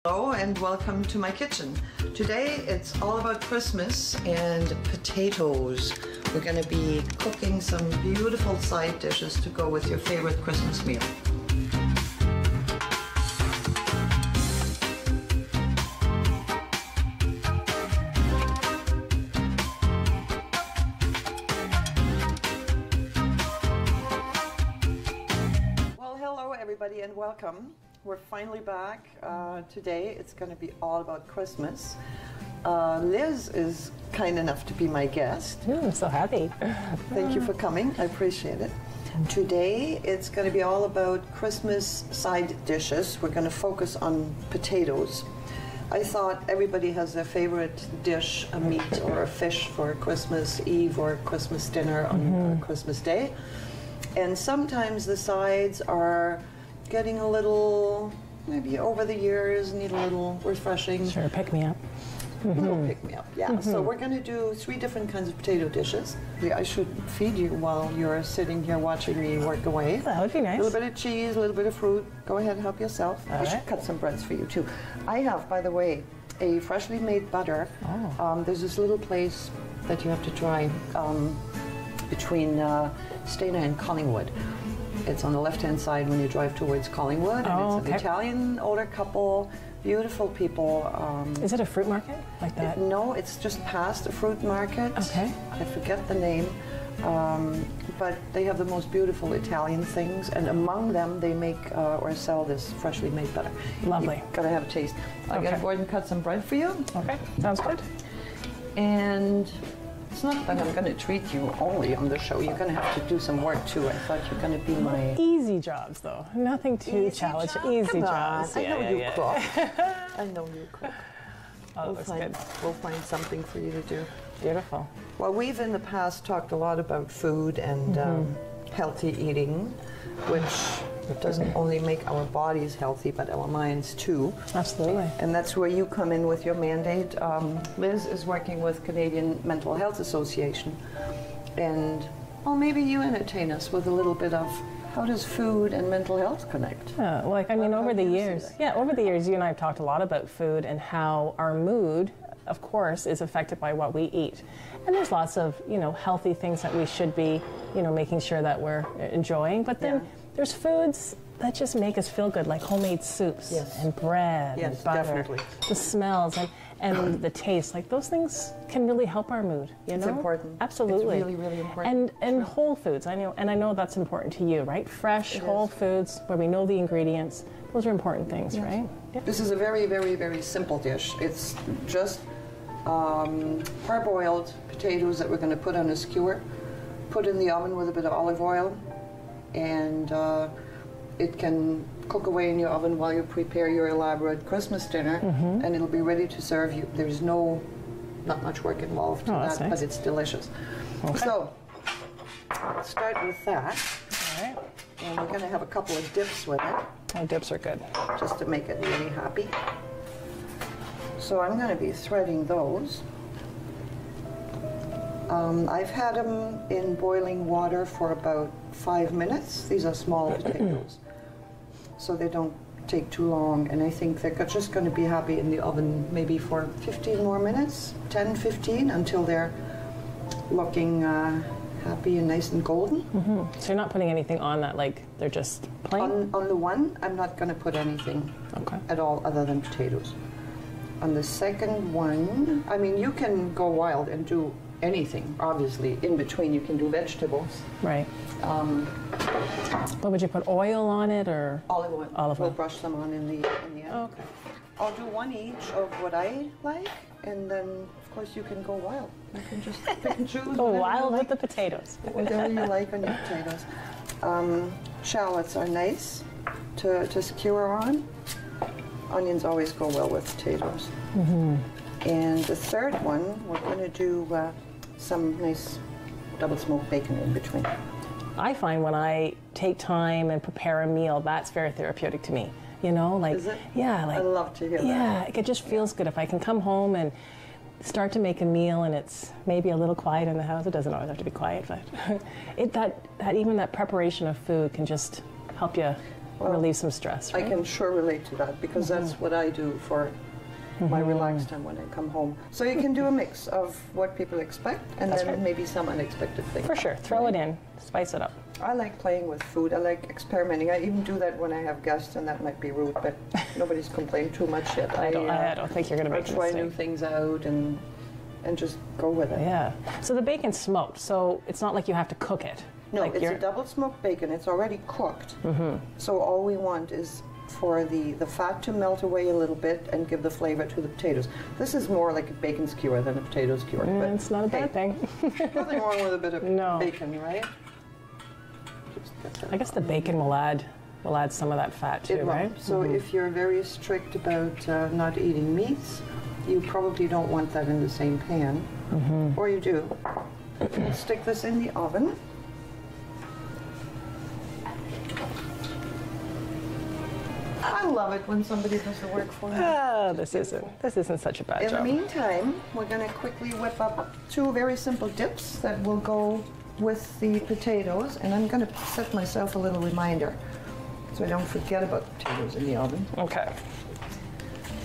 Hello and welcome to my kitchen. Today it's all about Christmas and potatoes. We're going to be cooking some beautiful side dishes to go with your favorite Christmas meal. Well, hello everybody and welcome. We're finally back today. It's going to be all about Christmas. Liz is kind enough to be my guest. I'm so happy. Thank you for coming. I appreciate it. Today it's going to be all about Christmas side dishes. We're going to focus on potatoes. I thought everybody has their favorite dish, a meat or a fish for Christmas Eve or Christmas dinner on Christmas Day. And sometimes the sides are getting a little, maybe over the years, need a little refreshing. Sure, pick me up. A little pick me up, yeah. So we're going to do 3 different kinds of potato dishes. I should feed you while you're sitting here watching me work away. That would be nice. A little bit of cheese, a little bit of fruit. Go ahead and help yourself. I should right. cut some breads for you too. I have, by the way, a freshly made butter. There's this little place that you have to try between Stana and Collingwood. It's on the left-hand side when you drive towards Collingwood, and it's an Italian older couple, beautiful people. Is it a fruit market like that? No, it's just past a fruit market. Okay. I forget the name, but they have the most beautiful Italian things, and among them they make or sell this freshly made butter. Lovely. You've got to have a taste. I'm going to go ahead and cut some bread for you. Okay, sounds good. And it's not that I'm going to treat you only on the show. You're going to have to do some work too. I thought you're going to be my... Easy jobs though. Nothing too challenging. Easy jobs. I know you cook. I know you cook. Oh, that's good. We'll find something for you to do. Beautiful. Well, we've in the past talked a lot about food and healthy eating, which doesn't only make our bodies healthy, but our minds too. Absolutely. And that's where you come in with your mandate. Liz is working with Canadian Mental Health Association. And, well, maybe you entertain us with a little bit of how does food and mental health connect? Over the years, you and I have talked a lot about food and how our mood, of course, is affected by what we eat. And there's lots of, healthy things that we should be, making sure that we're enjoying. But then there's foods that just make us feel good, like homemade soups and bread and butter. Definitely. The smells and the taste, like those things can really help our mood. It's important. Absolutely. It's really, really important. And whole foods. I know that's important to you, right? Fresh, whole foods where we know the ingredients. Those are important things, right? Yep. This is a very, very, very simple dish. It's just parboiled potatoes that we're going to put on a skewer, put in the oven with a bit of olive oil, and it can cook away in your oven while you prepare your elaborate Christmas dinner, and it'll be ready to serve you. There's not much work involved to that, nice. but it's delicious. Okay. So, let's start with that. All right. And we're going to have a couple of dips with it. Oh, dips are good. Just to make it really happy. So I'm going to be threading those. I've had them in boiling water for about 5 minutes. These are small potatoes, so they don't take too long, and I think they're just going to be happy in the oven maybe for 15 more minutes, 10, 15, until they're looking happy and nice and golden. So you're not putting anything on that, like they're just plain? On the one, I'm not going to put anything at all other than potatoes. On the second one, I mean, you can go wild and do anything, obviously. In between, you can do vegetables. Right. But would you put oil on it or? Olive oil. Olive oil. We'll brush them on in the end. Okay. I'll do one each of what I like, and then, of course, you can go wild. You can just pick and choose. Go wild with the potatoes. Whatever you like on your potatoes. Shallots are nice to skewer on. Onions always go well with potatoes. And the third one, we're going to do some nice double smoked bacon in between. I find when I take time and prepare a meal, that's very therapeutic to me. Is it? Yeah, I love to hear that. Yeah, it just feels good if I can come home and start to make a meal and it's maybe a little quiet in the house. It doesn't always have to be quiet, but even that preparation of food can just help you relieve some stress, right? I can sure relate to that because that's what I do for my relaxed time when I come home. So you can do a mix of what people expect and then maybe some unexpected things. For sure. Throw it in. Spice it up. I like playing with food. I like experimenting. I even do that when I have guests, and that might be rude, but nobody's complained too much yet. I don't think you're going to make a mistake. I try new things out and just go with it. Yeah. So the bacon's smoked, so it's not like you have to cook it. No, like it's a double smoked bacon. It's already cooked. So all we want is for the fat to melt away a little bit and give the flavor to the potatoes. This is more like a bacon skewer than a potato skewer. But it's not a bad thing. Nothing wrong with a bit of bacon, right? I guess the bacon will add some of that fat too, right? So if you're very strict about not eating meats, you probably don't want that in the same pan, or you do. We'll stick this in the oven. I love it when somebody does the work for me. This isn't such a bad job. In the meantime, we're going to quickly whip up 2 very simple dips that will go with the potatoes, and I'm going to set myself a little reminder so I don't forget about the potatoes in the oven. Okay.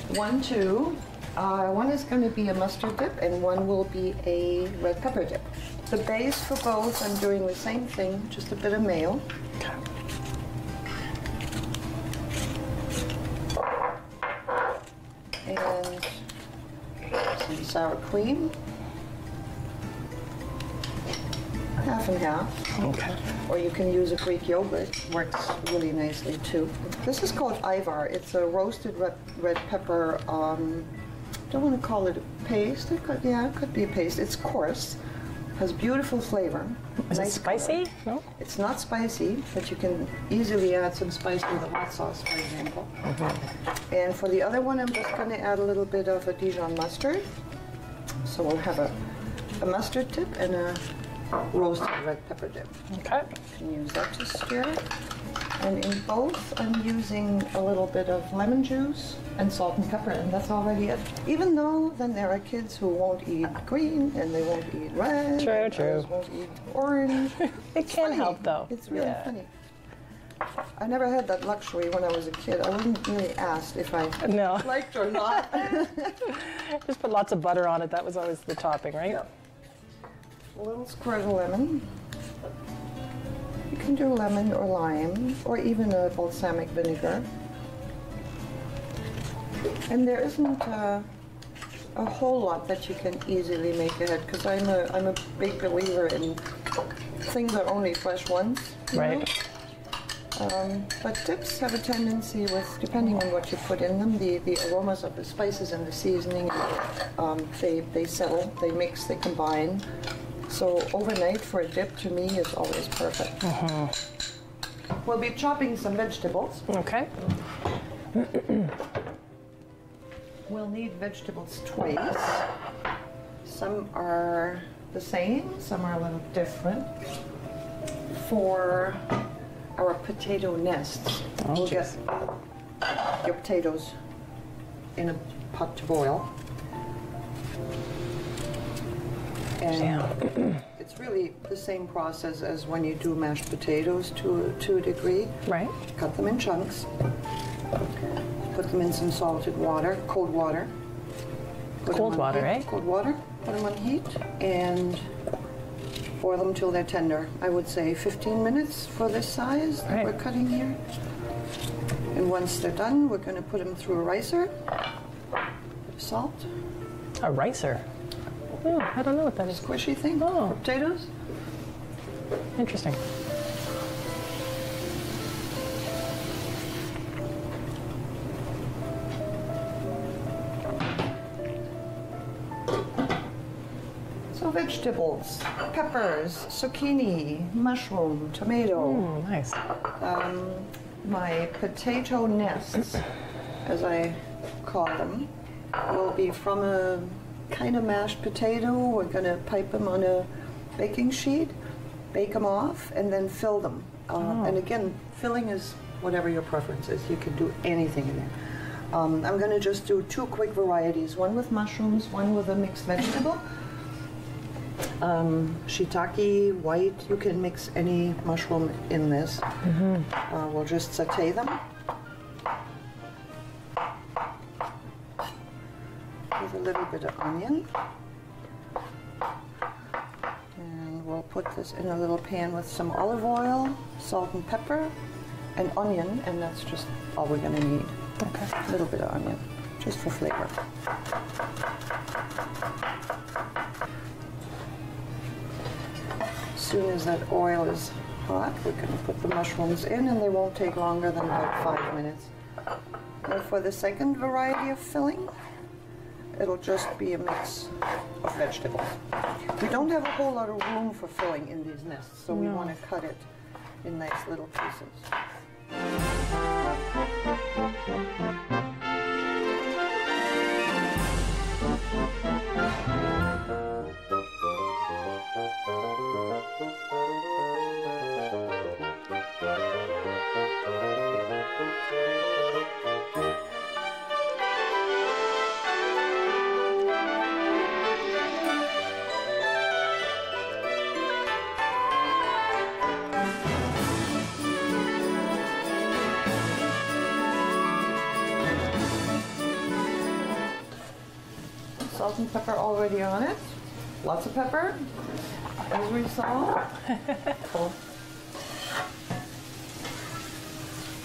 1, 2. One is going to be a mustard dip, and one will be a red pepper dip. The base for both, I'm doing the same thing, just a bit of mayo. Okay. And some sour cream. Half and half. Okay. Or you can use a Greek yogurt. Works really nicely too. This is called Ivar. It's a roasted red pepper. Don't want to call it a paste. It could be a paste. It's coarse. Has beautiful flavor. Is it spicy? No? It's not spicy, but you can easily add some spice with a hot sauce, for example. And for the other one, I'm just going to add a little bit of a Dijon mustard. So we'll have a mustard dip and a roasted red pepper dip. Okay. You can use that to stir. And in both, I'm using a little bit of lemon juice and salt and pepper, and that's already it. Even though then there are kids who won't eat green and they won't eat red. True. Others won't eat orange. It can help though. It's really funny. I never had that luxury when I was a kid. I wasn't really asked if I liked or not. Just put lots of butter on it. That was always the topping, right? Yeah. A little squirt of lemon. You can do lemon or lime, or even a balsamic vinegar. And there isn't a whole lot that you can easily make ahead, because I'm a big believer in things are only fresh once. Right. But dips have a tendency with, depending on what you put in them, the aromas of the spices and the seasoning, they settle, they mix, they combine. So overnight for a dip, to me, is always perfect. We'll be chopping some vegetables. Okay. We'll need vegetables twice. Some are the same, some are a little different. For our potato nests, we'll get your potatoes in a pot to boil. And it's really the same process as when you do mashed potatoes to a degree. Right. Cut them in chunks. Put them in some salted water, cold water. Cold water, right? Cold water. Put them on heat and boil them till they're tender. I would say 15 minutes for this size that we're cutting here. And once they're done, we're going to put them through a ricer. Salt. A ricer? Oh, I don't know what that is. Squishy thing for potatoes. Interesting. So vegetables, peppers, zucchini, mushroom, tomato. Nice. My potato nests, as I call them, will be from a kind of mashed potato. We're going to pipe them on a baking sheet, bake them off, and then fill them. And again, filling is whatever your preference is. You can do anything in there. I'm going to just do 2 quick varieties, one with mushrooms, one with a mixed vegetable. shiitake, white. You can mix any mushroom in this. We'll just saute them with a little bit of onion. And we'll put this in a little pan with some olive oil, salt and pepper, and onion, and that's just all we're going to need. Okay. A little bit of onion, just for flavor. As soon as that oil is hot, we're going to put the mushrooms in, and they won't take longer than about 5 minutes. And for the second variety of filling, it'll just be a mix of vegetables. We don't have a whole lot of room for filling in these nests, so we want to cut it in nice little pieces. Salt and pepper already on it. Lots of pepper, as we saw. Cool.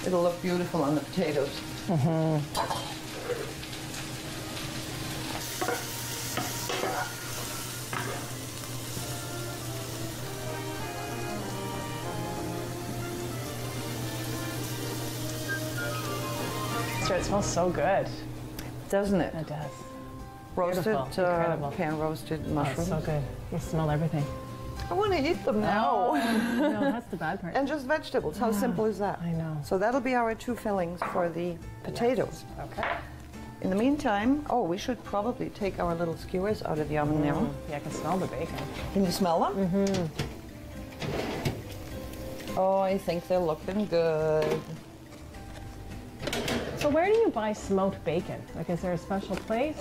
It'll look beautiful on the potatoes. It smells so good. Doesn't it? It does. Roasted, Incredible. pan-roasted Oh, mushrooms. it's so good. You smell everything. I want to eat them now. No, that's the bad part. And just vegetables. How simple is that? I know. So that'll be our 2 fillings for the potatoes. Okay. In the meantime, oh, we should probably take our little skewers out of the oven now. Yeah, I can smell the bacon. Can you smell them? Oh, I think they're looking good. So where do you buy smoked bacon? Like, is there a special place?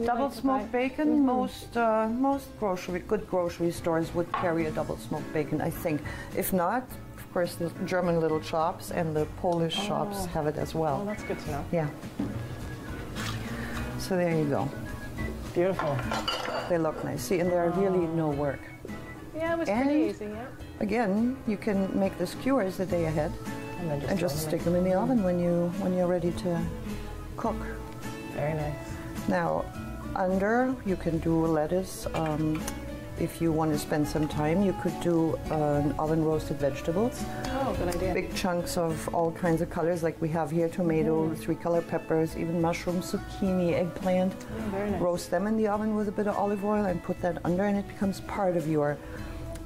Double smoked bacon. Most good grocery stores would carry a double smoked bacon, I think. If not, of course, the German little shops and the Polish shops have it as well. Oh, that's good to know. Yeah. So there you go. Beautiful. They look nice. See, and they're really no work. Yeah, it was And pretty easy, yeah. Again, you can make the skewers the day ahead and just stick them in the oven when you're ready to cook. Very nice. Now, under you can do lettuce. If you want to spend some time, you could do oven roasted vegetables. Oh, good idea. Big chunks of all kinds of colors, like we have here: tomato, 3-color peppers, even mushrooms, zucchini, eggplant. Oh, very nice. Roast them in the oven with a bit of olive oil and put that under, and it becomes part of your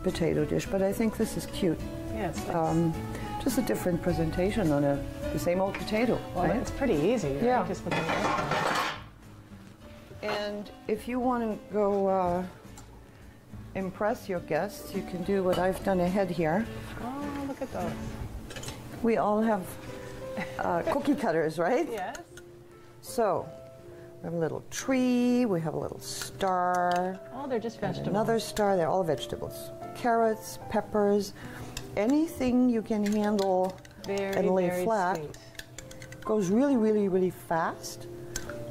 potato dish. But I think this is cute. Yeah, it's nice. Just a different presentation on the same old potato. Well, right? it's pretty easy. Right? Yeah. Just put the rice on. And if you want to go impress your guests, you can do what I've done ahead here. Oh, look at those. We all have cookie cutters, right? Yes. So we have a little tree, we have a little star, Oh, they're just vegetables. another star. They're all vegetables. Carrots, peppers, anything you can handle very, and lay very flat. sweet. Goes really, really, really fast.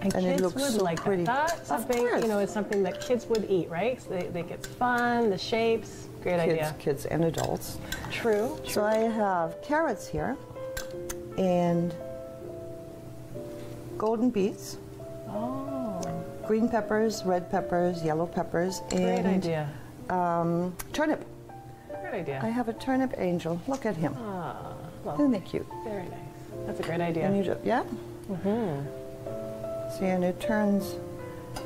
And And it kids looks would so like pretty. that. That's Of something, course. you know, it's something that kids would eat, right? So they think it's fun, the shapes. Great idea. Kids and adults. True. So I have carrots here and golden beets, Oh, green peppers, red peppers, yellow peppers, great and idea. Turnip. Great idea. I have a turnip angel. Look at him. Ah, well, Isn't they cute? very nice. That's a great idea. And you just, yeah? See, and it turns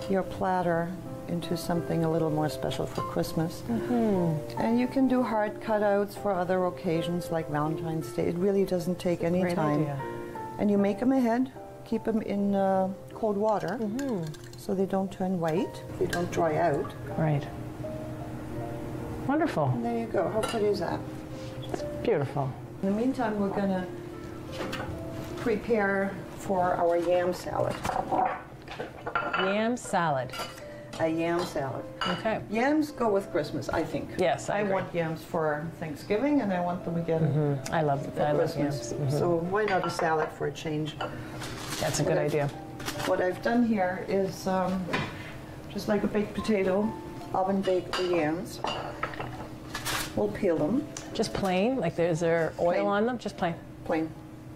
your platter into something a little more special for Christmas. And you can do hard cutouts for other occasions like Valentine's Day. It really doesn't take any Great time. idea. And you make them ahead, keep them in cold water so they don't turn white, they don't dry out. Right. Wonderful. And there you go. How pretty is that? Beautiful. In the meantime, we're going to prepare for our yam salad. Yam salad. a yam salad. Okay. Yams go with Christmas, I think. Yes, I agree. want yams for Thanksgiving, and I want them again I love Christmas. yams. So why not a salad for a change? That's a good idea. What I've done here is just like a baked potato, oven baked the yams. We'll peel them. Just plain? Like is there oil Plain. on them? Just plain? Plain.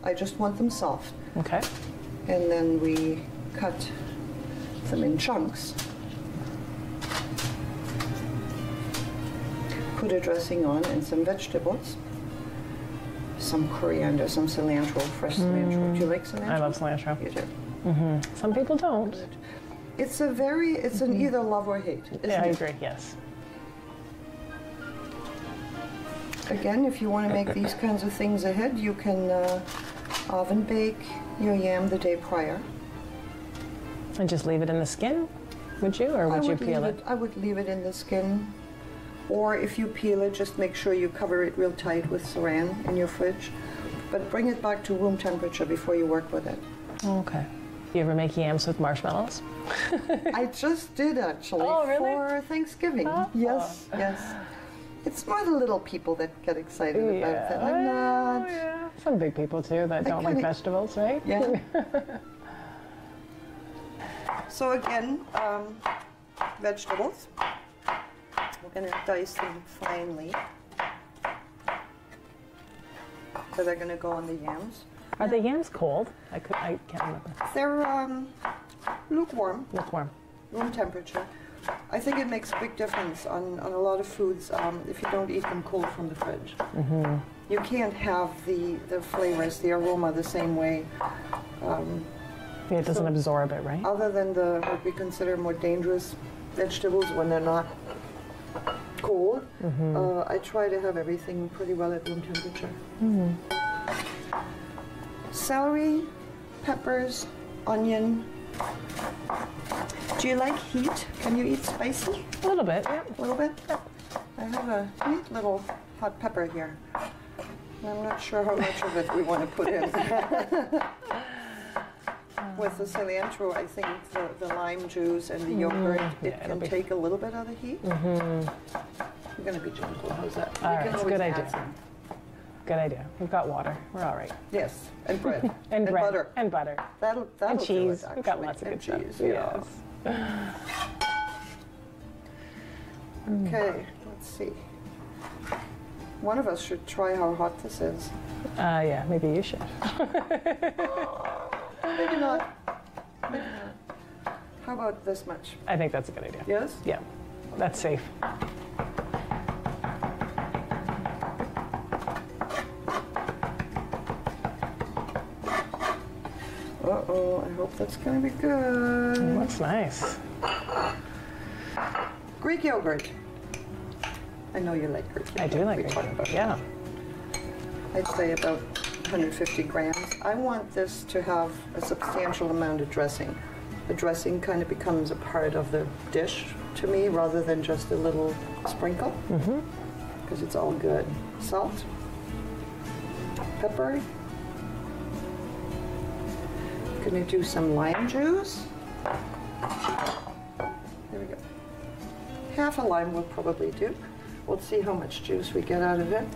I just want them soft. Okay. And then we cut them in chunks. Put a dressing on and some vegetables. Some coriander, some cilantro, fresh cilantro. Do you like cilantro? I love cilantro. You do. Some people don't. It's an either love or hate, isn't Yeah, I it? agree, yes. Again, if you want to make these kinds of things ahead, you can oven bake your yam the day prior. And just leave it in the skin, would you? Or would you peel it? I would leave it in the skin. Or if you peel it, just make sure you cover it real tight with saran in your fridge. But bring it back to room temperature before you work with it. Okay. You ever make yams with marshmallows? I just did actually for Thanksgiving. Yes, yes. It's more the little people that get excited about that. I'm not. Yeah. Some big people too that don't like vegetables, right? Yeah. So again, vegetables. We're going to dice them finely. So they're going to go on the yams. Are the yams cold? I can't remember. They're lukewarm. Lukewarm. Room temperature. I think it makes a big difference on a lot of foods if you don't eat them cold from the fridge. You can't have the flavors, the aroma the same way. It doesn't absorb it, right? Other than what we consider more dangerous vegetables when they're not cold, I try to have everything pretty well at room temperature. Celery, peppers, onion. Do you like heat? Can you eat spicy? A little bit, yeah. A little bit? I have a neat little hot pepper here. I'm not sure how much of it we want to put in. With the cilantro, I think the lime juice and the yogurt, it can take a little bit of the heat. We're going to be gentle. How's that? All right, it's a good idea. Good idea. We've got water. We're all right. Yes, and bread. and bread. Butter. And butter. That'll and do cheese. it, actually. We've got lots of and good cheese, stuff. Yes. Okay, let's see. One of us should try how hot this is. Yeah, maybe you should. Maybe not. Maybe not. How about this much? I think that's a good idea. Yes? Yeah, that's safe. Uh-oh, I hope that's going to be good. That's nice. Greek yogurt. I know you like Greek yogurt. I do like Greek yogurt, yeah. I'd say about 150 grams. I want this to have a substantial amount of dressing. The dressing kind of becomes a part of the dish to me rather than just a little sprinkle, because it's all good. Salt, pepper. Gonna do some lime juice. There we go. Half a lime will probably do. We'll see how much juice we get out of it.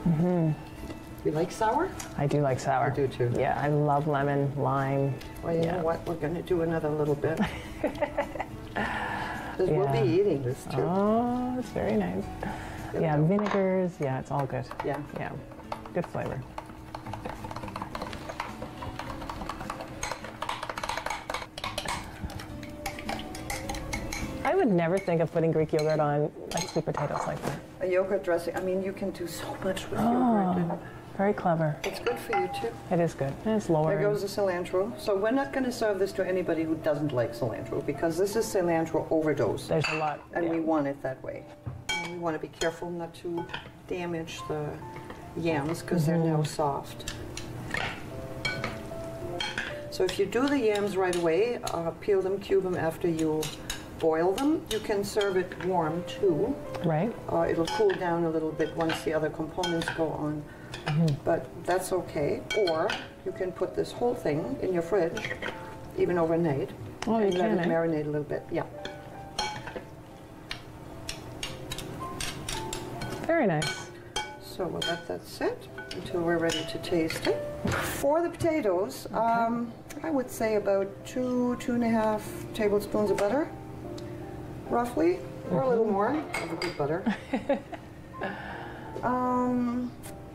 You like sour? I do like sour. I do too. Yeah, I love lemon, lime. Well, you know what? We're going to do another little bit. Because we'll be eating this too. Oh, it's very nice. Yeah, vinegars. Yeah, it's all good. Yeah. Yeah, good flavor. I would never think of putting Greek yogurt on like sweet potatoes like that. A yogurt dressing. I mean, you can do so much with yogurt. And very clever. it's good for you too. It is good. And it's lower. There goes the cilantro. So we're not going to serve this to anybody who doesn't like cilantro because this is cilantro overdose. There's a lot. And we want it that way. And we want to be careful not to damage the yams because they're now soft. So if you do the yams right away, peel them, cube them after you boil them. You can serve it warm too. Right. It'll cool down a little bit once the other components go on. But that's okay. Or you can put this whole thing in your fridge, even overnight, Oh, you and let can, it marinate a little bit. Yeah. Very nice. So we'll let that sit until we're ready to taste it. For the potatoes, I would say about 2.5 tablespoons of butter, roughly, or a little more of a good butter.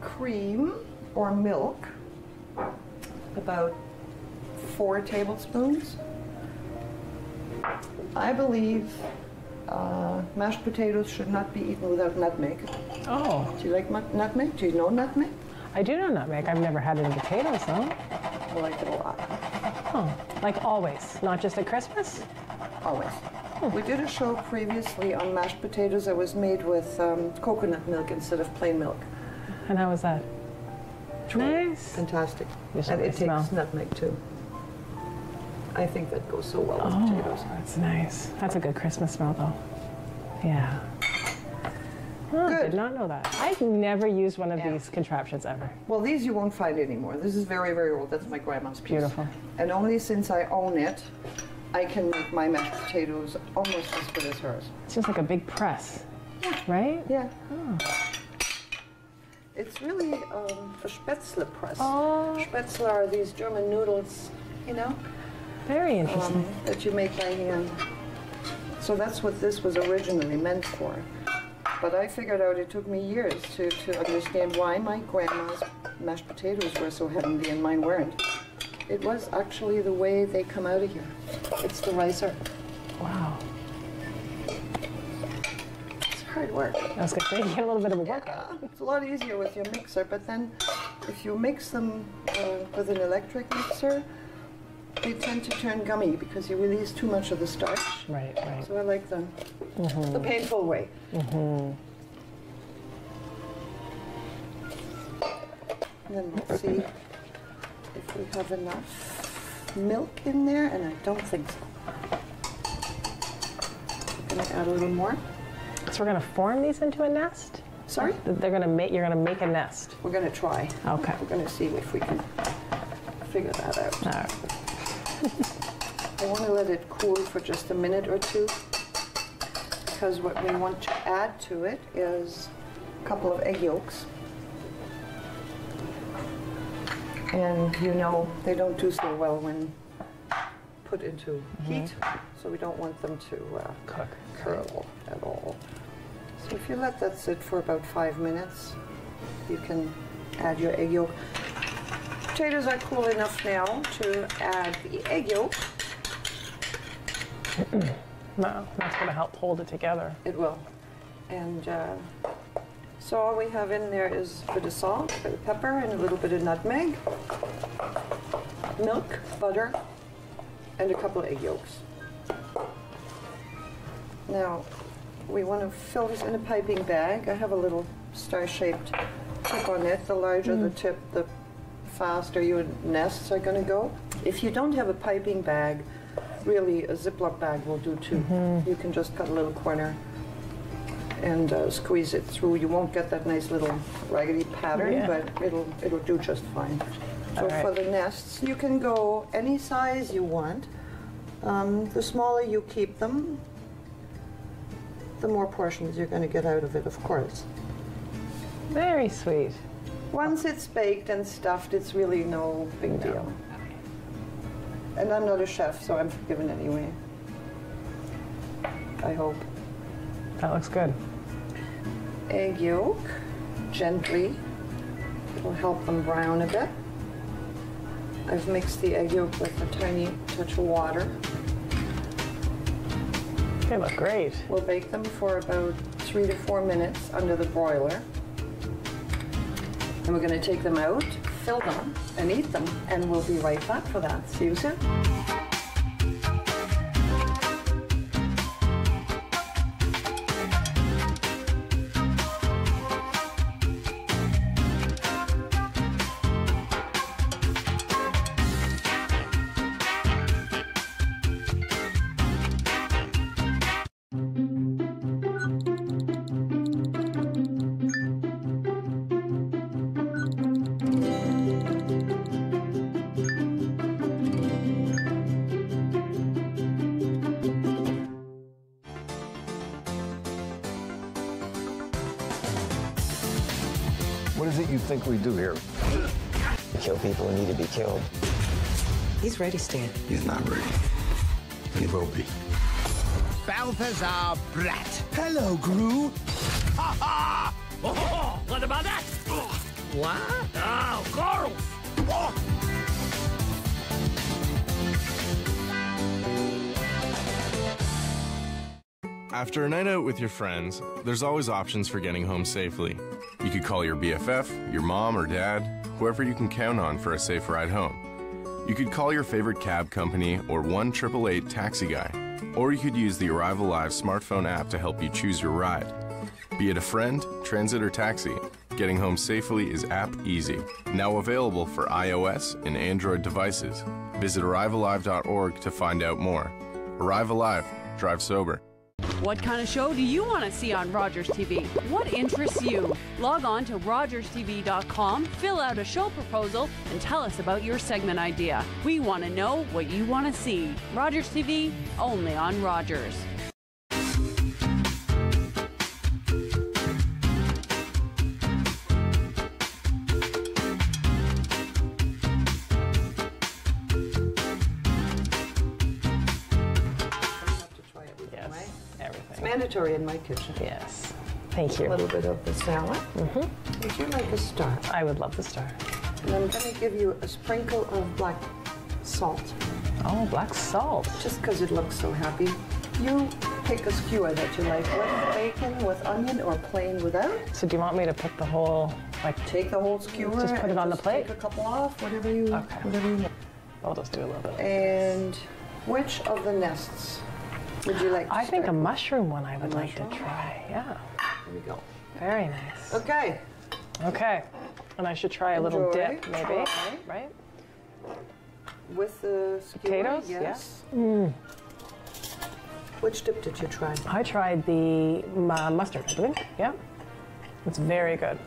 Cream or milk, about 4 tablespoons. I believe mashed potatoes should not be eaten without nutmeg. Oh. Do you like nutmeg? Do you know nutmeg? I do know nutmeg. I've never had it in potatoes, though. I like it a lot. Oh, like always, not just at Christmas? Always. We did a show previously on mashed potatoes that was made with coconut milk instead of plain milk. And how was that? Nice. Fantastic. Just And let it me smell. takes nutmeg too. I think that goes so well with potatoes. That's nice. That's a good Christmas smell, though. Yeah. Oh, I Good. did not know that. I've never used one of these contraptions ever. Well, these you won't find anymore. This is very, very old. That's my grandma's piece. Beautiful. And only since I own it, I can make my mashed potatoes almost as good as hers. It's just like a big press, right? Yeah. Oh. It's really a Spätzle press. Oh. Spätzle are these German noodles, you know, Very interesting. that you make by hand. So that's what this was originally meant for. But I figured out it took me years to understand why my grandma's mashed potatoes were so heavenly and mine weren't. It was actually the way they come out of here. It's the ricer. Wow. It's hard work. I was going to say, you get a little bit of a workout. It's a lot easier with your mixer, but then if you mix them with an electric mixer, they tend to turn gummy because you release too much of the starch. Right, right. So I like the painful way. And then let's see if we have enough milk in there, and I don't think so. I'm gonna add a little more. So we're going to form these into a nest? Sorry? They're going to make. You're going to make a nest. We're gonna try. Okay. We're gonna see if we can figure that out. All right. I want to let it cool for just a minute or two, because what we want to add to it is a couple of egg yolks. And you know, they don't do so well when put into heat, so we don't want them to Cook. curl at all. So if you let that sit for about 5 minutes, you can add your egg yolk. Potatoes are cool enough now to add the egg yolk. No, that's going to help hold it together. It will. And so all we have in there is a bit of salt, a bit of pepper, and a little bit of nutmeg, milk, butter, and a couple of egg yolks. Now, we want to fill this in a piping bag. I have a little star-shaped tip on it. The larger the tip, the faster your nests are going to go. If you don't have a piping bag, really a Ziploc bag will do too. You can just cut a little corner and squeeze it through. You won't get that nice little raggedy pattern, but it'll do just fine. So for the nests, you can go any size you want. The smaller you keep them, the more portions you're going to get out of it, of course. Very sweet. Once it's baked and stuffed, it's really no big deal. And I'm not a chef, so I'm forgiven anyway. I hope. That looks good. Egg yolk, gently. It'll help them brown a bit. I've mixed the egg yolk with a tiny touch of water. They look great. We'll bake them for about 3 to 4 minutes under the broiler. And we're going to take them out, fill them, and eat them. And we'll be right back for that. See you soon. you think we do here? Kill people who need to be killed. He's ready, Stan. He's not ready. He will be. Balthazar Brat. Hello, Gru. Ha ha! Oh, what about that? What? Oh, Carl! Oh. After a night out with your friends, there's always options for getting home safely. You could call your BFF, your mom or dad, whoever you can count on for a safe ride home. You could call your favorite cab company or 1-888 taxi guy. Or you could use the Arrival Live smartphone app to help you choose your ride. Be it a friend, transit, or taxi, getting home safely is app easy. Now available for iOS and Android devices. Visit arrivallive.org to find out more. Arrival Live. Drive sober. What kind of show do you want to see on Rogers TV? What interests you? Log on to rogerstv.com, fill out a show proposal, and tell us about your segment idea. We want to know what you want to see. Rogers TV, only on Rogers. Mandatory in my kitchen. Yes. Thank you. A little bit of the salad. Would you like a star? I would love the star. And I'm going to give you a sprinkle of black salt. Oh, black salt. Just because it looks so happy. You pick a skewer that you like with bacon, with onion, or plain without. So do you want me to put the whole, take the whole skewer. Just put it on the plate? Take a couple off, whatever you want. I'll just do a little bit. And which of the nests would you like to I think start? A mushroom one I would like to try, yeah. There we go. Very nice. Okay. Okay. And I should try a little dip, maybe, right? With the skewer, potatoes? yes. Yeah. Which dip did you try? I tried the mustard, I believe. Yeah. It's very good.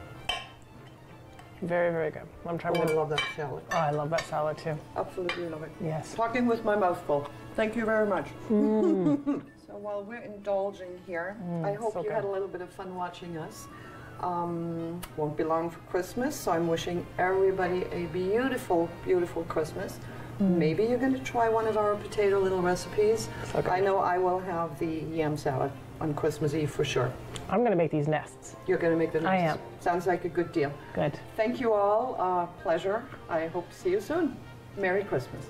Very, very good. I'm trying I love that salad. Oh, I love that salad too. Absolutely love it. Yes. Talking with my mouth full. Thank you very much. So while we're indulging here, I hope you had a little bit of fun watching us. Won't be long for Christmas, so I'm wishing everybody a beautiful, beautiful Christmas. Maybe you're going to try one of our potato little recipes. I know I will have the yam salad on Christmas Eve for sure. I'm going to make these nests. You're going to make the nests? I am. Sounds like a good deal. Good. Thank you all. Pleasure. I hope to see you soon. Merry Christmas.